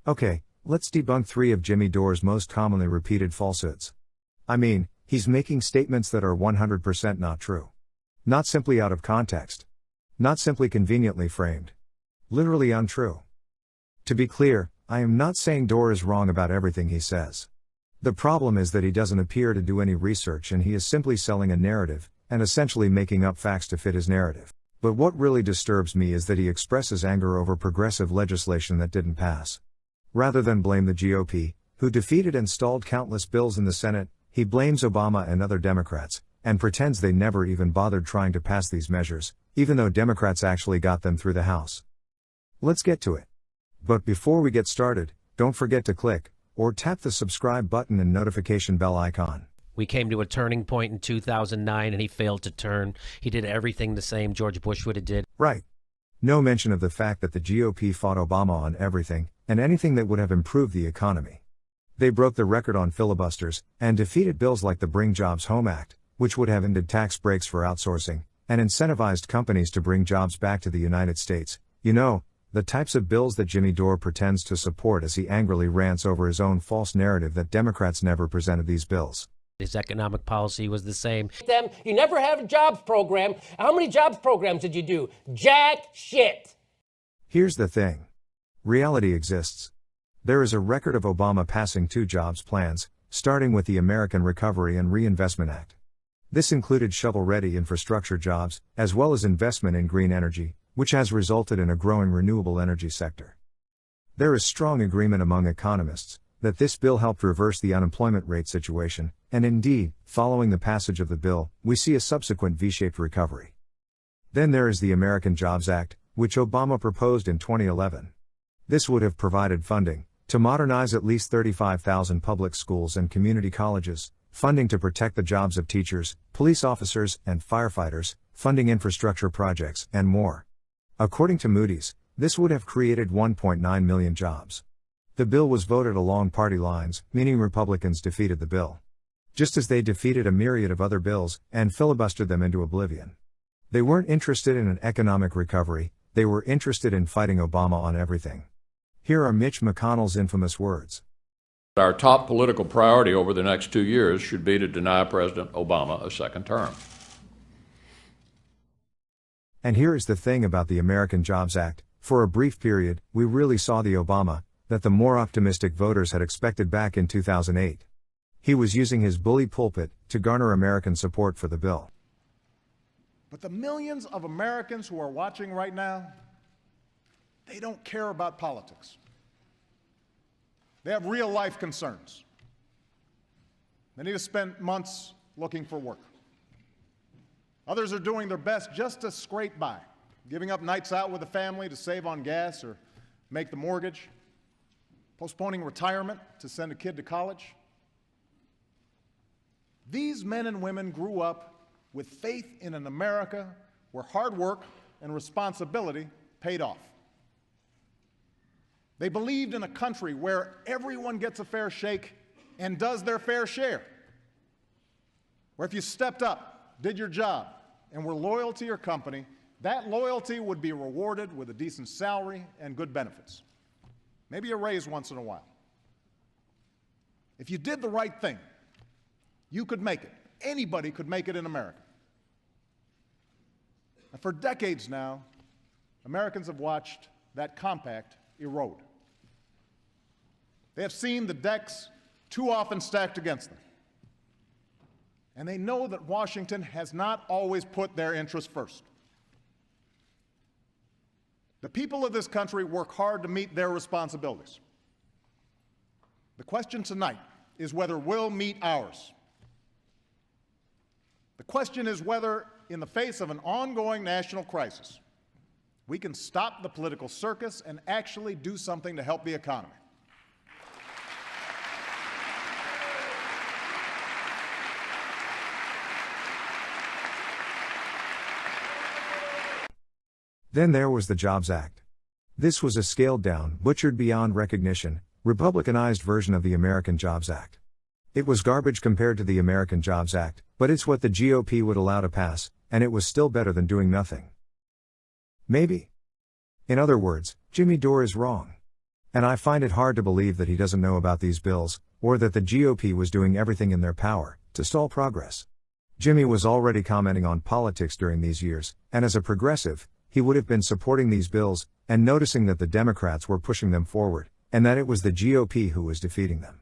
Okay, let's debunk 3 of Jimmy Dore's most commonly repeated falsehoods. I mean, he's making statements that are 100% not true. Not simply out of context. Not simply conveniently framed. Literally untrue. To be clear, I am not saying Dore is wrong about everything he says. The problem is that he doesn't appear to do any research and he is simply selling a narrative, and essentially making up facts to fit his narrative. But what really disturbs me is that he expresses anger over progressive legislation that didn't pass. Rather than blame the GOP, who defeated and stalled countless bills in the Senate, he blames Obama and other Democrats, and pretends they never even bothered trying to pass these measures, even though Democrats actually got them through the House. Let's get to it. But before we get started, don't forget to click, or tap the subscribe button and notification bell icon. We came to a turning point in 2009 and he failed to turn. He did everything the same George Bush would have did. Right. No mention of the fact that the GOP fought Obama on everything, and anything that would have improved the economy. They broke the record on filibusters, and defeated bills like the Bring Jobs Home Act, which would have ended tax breaks for outsourcing, and incentivized companies to bring jobs back to the United States. You know, the types of bills that Jimmy Dore pretends to support as he angrily rants over his own false narrative that Democrats never presented these bills. His economic policy was the same. You never had a jobs program. How many jobs programs did you do? Jack shit. Here's the thing. Reality exists. There is a record of Obama passing 2 jobs plans, starting with the American Recovery and Reinvestment Act. This included shovel-ready infrastructure jobs, as well as investment in green energy, which has resulted in a growing renewable energy sector. There is strong agreement among economists that this bill helped reverse the unemployment rate situation, and indeed, following the passage of the bill, we see a subsequent V-shaped recovery. Then there is the American Jobs Act, which Obama proposed in 2011. This would have provided funding to modernize at least 35,000 public schools and community colleges, funding to protect the jobs of teachers, police officers, and firefighters, funding infrastructure projects, and more. According to Moody's, this would have created 1.9 million jobs. The bill was voted along party lines, meaning Republicans defeated the bill. Just as they defeated a myriad of other bills, and filibustered them into oblivion. They weren't interested in an economic recovery, they were interested in fighting Obama on everything. Here are Mitch McConnell's infamous words. Our top political priority over the next 2 years should be to deny President Obama a second term. And here is the thing about the American Jobs Act. For a brief period, we really saw the Obama that the more optimistic voters had expected back in 2008. He was using his bully pulpit to garner American support for the bill. But the millions of Americans who are watching right now, they don't care about politics. They have real life concerns. Many have spent months looking for work. Others are doing their best just to scrape by, giving up nights out with the family to save on gas or make the mortgage, postponing retirement to send a kid to college. These men and women grew up with faith in an America where hard work and responsibility paid off. They believed in a country where everyone gets a fair shake and does their fair share. Where if you stepped up, did your job, and were loyal to your company, that loyalty would be rewarded with a decent salary and good benefits. Maybe a raise once in a while. If you did the right thing, you could make it. Anybody could make it in America. And for decades now, Americans have watched that compact erode. They have seen the decks too often stacked against them. And they know that Washington has not always put their interests first. The people of this country work hard to meet their responsibilities. The question tonight is whether we'll meet ours. The question is whether, in the face of an ongoing national crisis, we can stop the political circus and actually do something to help the economy. Then there was the Jobs Act. This was a scaled-down, butchered beyond recognition, Republicanized version of the American Jobs Act. It was garbage compared to the American Jobs Act, but it's what the GOP would allow to pass, and it was still better than doing nothing. Maybe. In other words, Jimmy Dore is wrong. And I find it hard to believe that he doesn't know about these bills, or that the GOP was doing everything in their power to stall progress. Jimmy was already commenting on politics during these years, and as a progressive, he would have been supporting these bills, and noticing that the Democrats were pushing them forward, and that it was the GOP who was defeating them.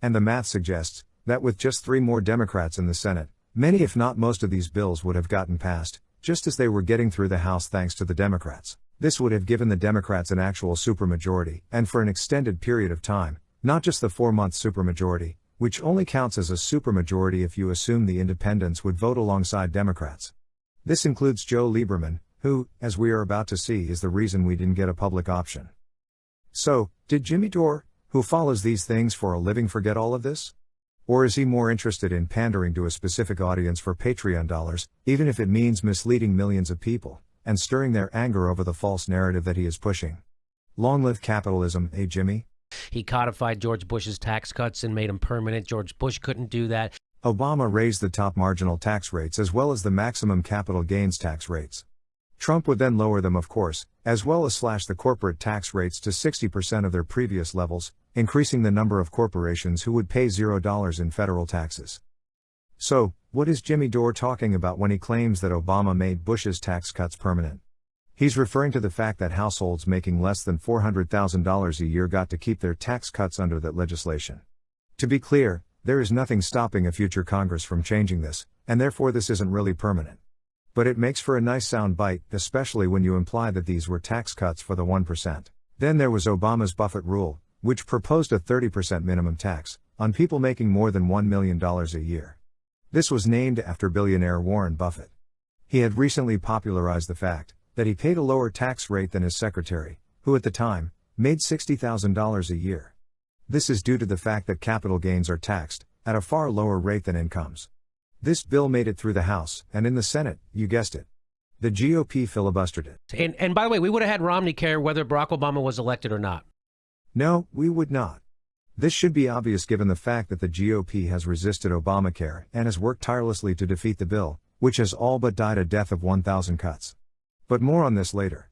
And the math suggests that with just 3 more Democrats in the Senate, many if not most of these bills would have gotten passed, just as they were getting through the House thanks to the Democrats. This would have given the Democrats an actual supermajority, and for an extended period of time, not just the 4-month supermajority, which only counts as a supermajority if you assume the independents would vote alongside Democrats. This includes Joe Lieberman, who, as we are about to see, is the reason we didn't get a public option. So, did Jimmy Dore, who follows these things for a living, forget all of this? Or is he more interested in pandering to a specific audience for Patreon dollars, even if it means misleading millions of people, and stirring their anger over the false narrative that he is pushing? Long live capitalism, eh, Jimmy? He codified George Bush's tax cuts and made them permanent. George Bush couldn't do that. Obama raised the top marginal tax rates as well as the maximum capital gains tax rates. Trump would then lower them, of course, as well as slash the corporate tax rates to 60% of their previous levels, increasing the number of corporations who would pay $0 in federal taxes. So, what is Jimmy Dore talking about when he claims that Obama made Bush's tax cuts permanent? He's referring to the fact that households making less than $400,000 a year got to keep their tax cuts under that legislation. To be clear, there is nothing stopping a future Congress from changing this, and therefore this isn't really permanent. But it makes for a nice sound bite, especially when you imply that these were tax cuts for the 1%. Then there was Obama's Buffett rule, which proposed a 30% minimum tax on people making more than $1 million a year. This was named after billionaire Warren Buffett. He had recently popularized the fact that he paid a lower tax rate than his secretary, who at the time made $60,000 a year. This is due to the fact that capital gains are taxed at a far lower rate than incomes. This bill made it through the House, and in the Senate, you guessed it. The GOP filibustered it. And by the way, we would have had Romney care whether Barack Obama was elected or not. No, we would not. This should be obvious given the fact that the GOP has resisted Obamacare and has worked tirelessly to defeat the bill, which has all but died a death of 1,000 cuts. But more on this later.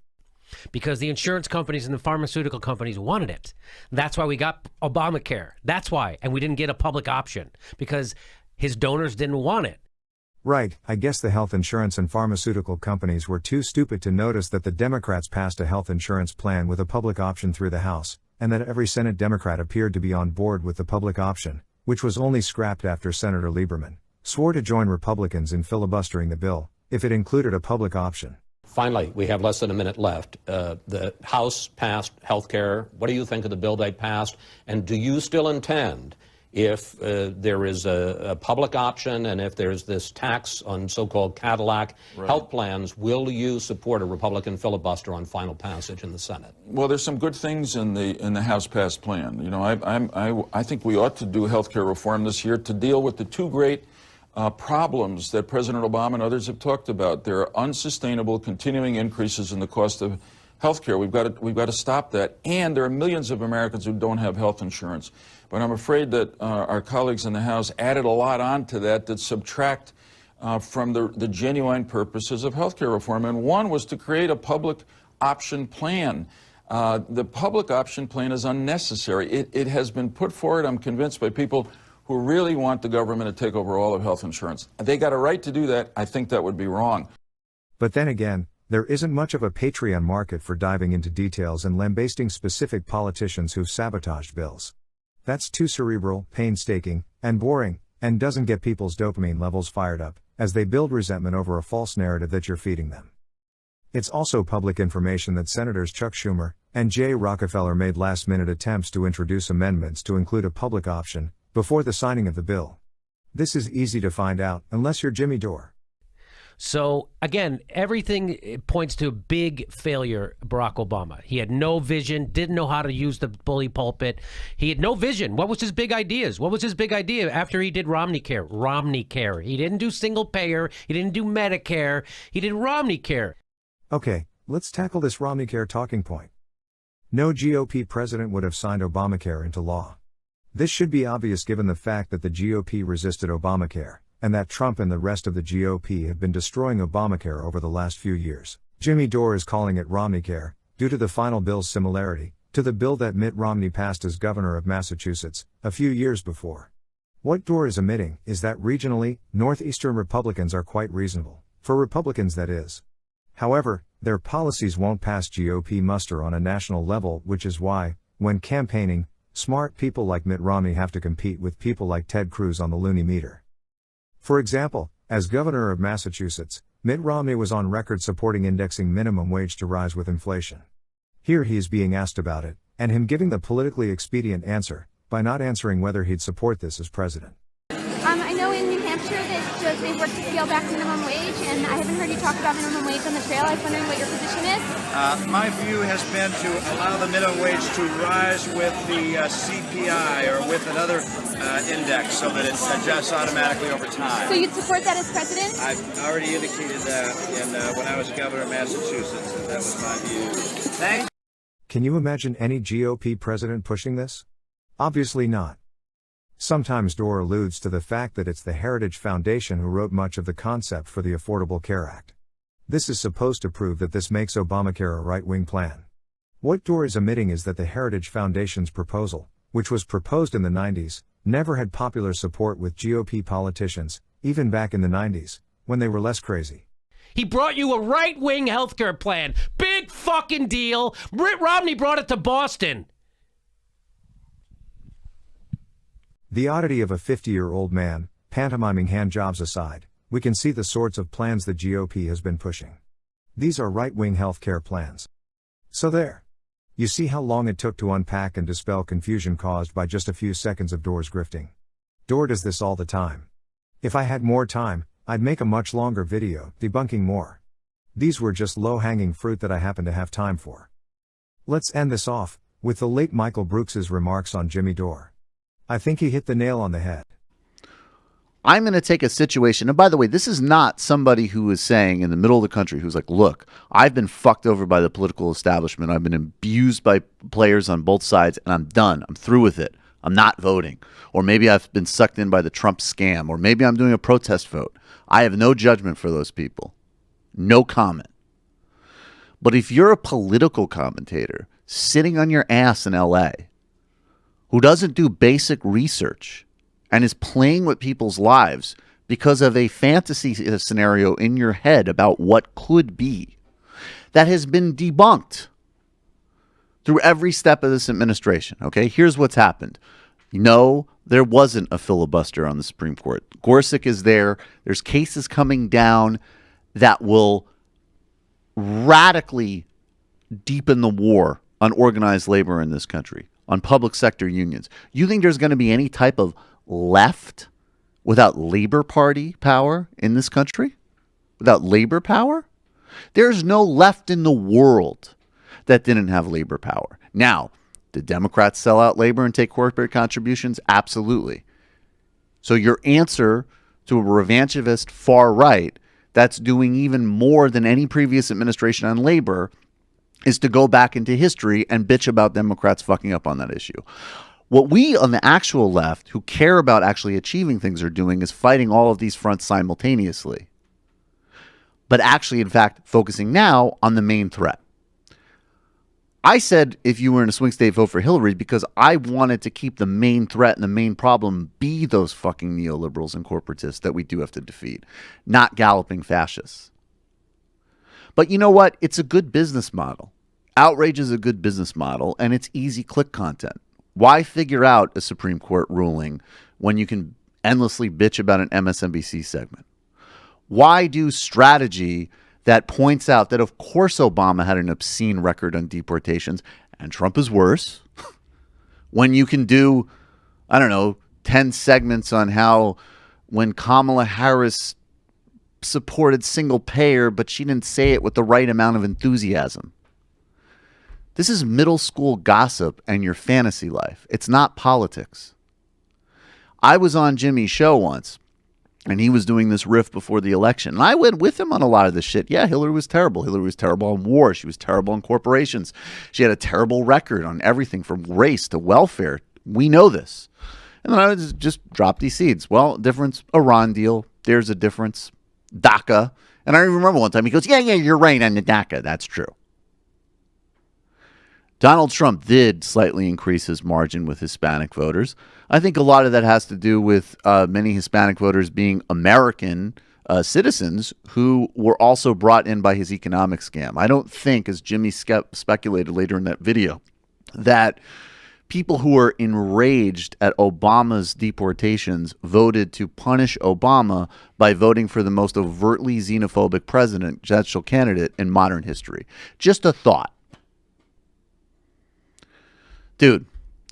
Because the insurance companies and the pharmaceutical companies wanted it. That's why we got Obamacare. That's why. And we didn't get a public option. Because his donors didn't want it. Right, I guess the health insurance and pharmaceutical companies were too stupid to notice that the Democrats passed a health insurance plan with a public option through the House, and that every Senate Democrat appeared to be on board with the public option, which was only scrapped after Senator Lieberman swore to join Republicans in filibustering the bill, if it included a public option. Finally, we have less than a minute left. The House passed health care. What do you think of the bill they passed? And do you still intend, if there is a public option and if there's this tax on so-called Cadillac health plans, will you support a Republican filibuster on final passage in the Senate? Well, there's some good things in the House passed plan. You know, I think we ought to do health care reform this year to deal with the 2 great problems that President Obama and others have talked about. There are unsustainable, continuing increases in the cost of health care. We've got to stop that. And there are millions of Americans who don't have health insurance. But I'm afraid that our colleagues in the House added a lot onto that subtract from the genuine purposes of health care reform. And one was to create a public option plan. The public option plan is unnecessary. It has been put forward, I'm convinced, by people who really want the government to take over all of health insurance. They got a right to do that. I think that would be wrong. But then again, there isn't much of a Patreon market for diving into details and lambasting specific politicians who've sabotaged bills. That's too cerebral, painstaking, and boring, and doesn't get people's dopamine levels fired up, as they build resentment over a false narrative that you're feeding them. It's also public information that Senators Chuck Schumer and Jay Rockefeller made last-minute attempts to introduce amendments to include a public option before the signing of the bill. This is easy to find out, unless you're Jimmy Dore. So, again, everything points to a big failure, Barack Obama. He had no vision, didn't know how to use the bully pulpit. He had no vision. What was his big ideas? What was his big idea after he did Romney Care? Romney Care. He didn't do single payer. He didn't do Medicare. He did Romney Care. Okay, let's tackle this Romney Care talking point. No GOP president would have signed Obamacare into law. This should be obvious given the fact that the GOP resisted Obamacare, and that Trump and the rest of the GOP have been destroying Obamacare over the last few years. Jimmy Dore is calling it Romney Care, due to the final bill's similarity, to the bill that Mitt Romney passed as governor of Massachusetts a few years before. What Dore is admitting is that regionally, Northeastern Republicans are quite reasonable, for Republicans that is. However, their policies won't pass GOP muster on a national level, which is why, when campaigning, smart people like Mitt Romney have to compete with people like Ted Cruz on the loony meter. For example, as governor of Massachusetts, Mitt Romney was on record supporting indexing minimum wage to rise with inflation. Here he is being asked about it, and him giving the politically expedient answer, by not answering whether he'd support this as president. I know in New Hampshire that they work to scale back minimum wage, and I haven't heard you talk about minimum wage on the trail. I was wondering what your position is. My view has been to allow the minimum wage to rise with the CPI or with another index so that it adjusts automatically over time. So you'd support that as president? I've already indicated that when I was governor of Massachusetts, that was my view. Thanks. Can you imagine any GOP president pushing this? Obviously not. Sometimes Dore alludes to the fact that it's the Heritage Foundation who wrote much of the concept for the Affordable Care Act. This is supposed to prove that this makes Obamacare a right-wing plan. What Dore is omitting is that the Heritage Foundation's proposal, which was proposed in the 90s, never had popular support with GOP politicians, even back in the 90s, when they were less crazy. He brought you a right-wing healthcare plan. Big fucking deal. Mitt Romney brought it to Boston. The oddity of a 50-year-old man, pantomiming hand jobs aside, we can see the sorts of plans the GOP has been pushing. These are right-wing healthcare plans. So there. You see how long it took to unpack and dispel confusion caused by just a few seconds of Dore's grifting. Dore does this all the time. If I had more time, I'd make a much longer video, debunking more. These were just low-hanging fruit that I happen to have time for. Let's end this off with the late Michael Brooks's remarks on Jimmy Dore. I think he hit the nail on the head. I'm going to take a situation, and by the way, this is not somebody who is saying in the middle of the country who's like, look, I've been fucked over by the political establishment. I've been abused by players on both sides, and I'm done. I'm through with it. I'm not voting. Or maybe I've been sucked in by the Trump scam, or maybe I'm doing a protest vote. I have no judgment for those people. No comment. But if you're a political commentator sitting on your ass in LA who doesn't do basic research and is playing with people's lives because of a fantasy scenario in your head about what could be, that has been debunked through every step of this administration. Okay, here's what's happened. No, there wasn't a filibuster on the Supreme Court. Gorsuch is there. There's cases coming down that will radically deepen the war on organized labor in this country, on public sector unions. You think there's going to be any type of left without Labor Party power in this country? Without labor power? There's no left in the world that didn't have labor power. Now, did Democrats sell out labor and take corporate contributions? Absolutely. So your answer to a revanchist far right that's doing even more than any previous administration on labor is to go back into history and bitch about Democrats fucking up on that issue. What we on the actual left who care about actually achieving things are doing is fighting all of these fronts simultaneously. But actually, in fact, focusing now on the main threat. I said if you were in a swing state, vote for Hillary because I wanted to keep the main threat and the main problem be those fucking neoliberals and corporatists that we do have to defeat, not galloping fascists. But you know what? It's a good business model. Outrage is a good business model, and it's easy click content. Why figure out a Supreme Court ruling when you can endlessly bitch about an MSNBC segment? Why do strategy that points out that, of course, Obama had an obscene record on deportations, and Trump is worse, when you can do, 10 segments on how when Kamala Harris supported single payer, but she didn't say it with the right amount of enthusiasm. This is middle school gossip and your fantasy life. It's not politics. I was on Jimmy's show once, and he was doing this riff before the election. And I went with him on a lot of this shit. Yeah, Hillary was terrible. Hillary was terrible on war. She was terrible on corporations. She had a terrible record on everything from race to welfare. We know this. And then I would just drop these seeds. Well, difference, Iran deal. There's a difference. DACA. And I remember one time he goes, yeah, you're right on the DACA. That's true. Donald Trump did slightly increase his margin with Hispanic voters. I think a lot of that has to do with many Hispanic voters being American citizens who were also brought in by his economic scam. I don't think, as Jimmy speculated later in that video, that people who were enraged at Obama's deportations voted to punish Obama by voting for the most overtly xenophobic presidential candidate in modern history. Just a thought. Dude,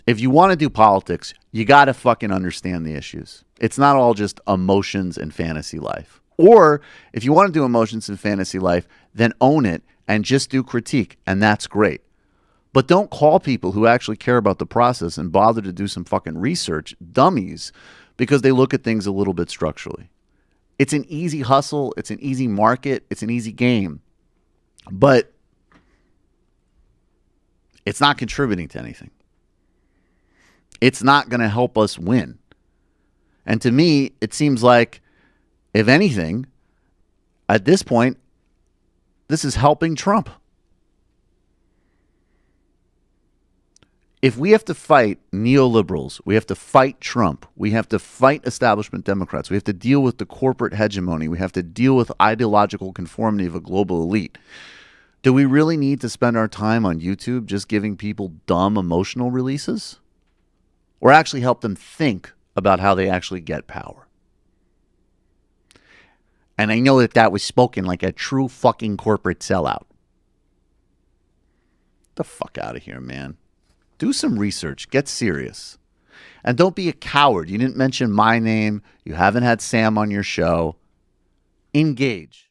if you want to do politics, you got to fucking understand the issues. It's not all just emotions and fantasy life. Or if you want to do emotions and fantasy life, then own it and just do critique, and that's great. But don't call people who actually care about the process and bother to do some fucking research dummies because they look at things a little bit structurally. It's an easy hustle. It's an easy market. It's an easy game. But it's not contributing to anything. It's not going to help us win. And to me, it seems like, if anything, at this point, this is helping Trump. If we have to fight neoliberals, we have to fight Trump, we have to fight establishment Democrats, we have to deal with the corporate hegemony, we have to deal with ideological conformity of a global elite, do we really need to spend our time on YouTube just giving people dumb emotional releases? Or actually help them think about how they actually get power? And I know that was spoken like a true fucking corporate sellout. Get the fuck out of here, man. Do some research. Get serious. And don't be a coward. You didn't mention my name. You haven't had Sam on your show. Engage.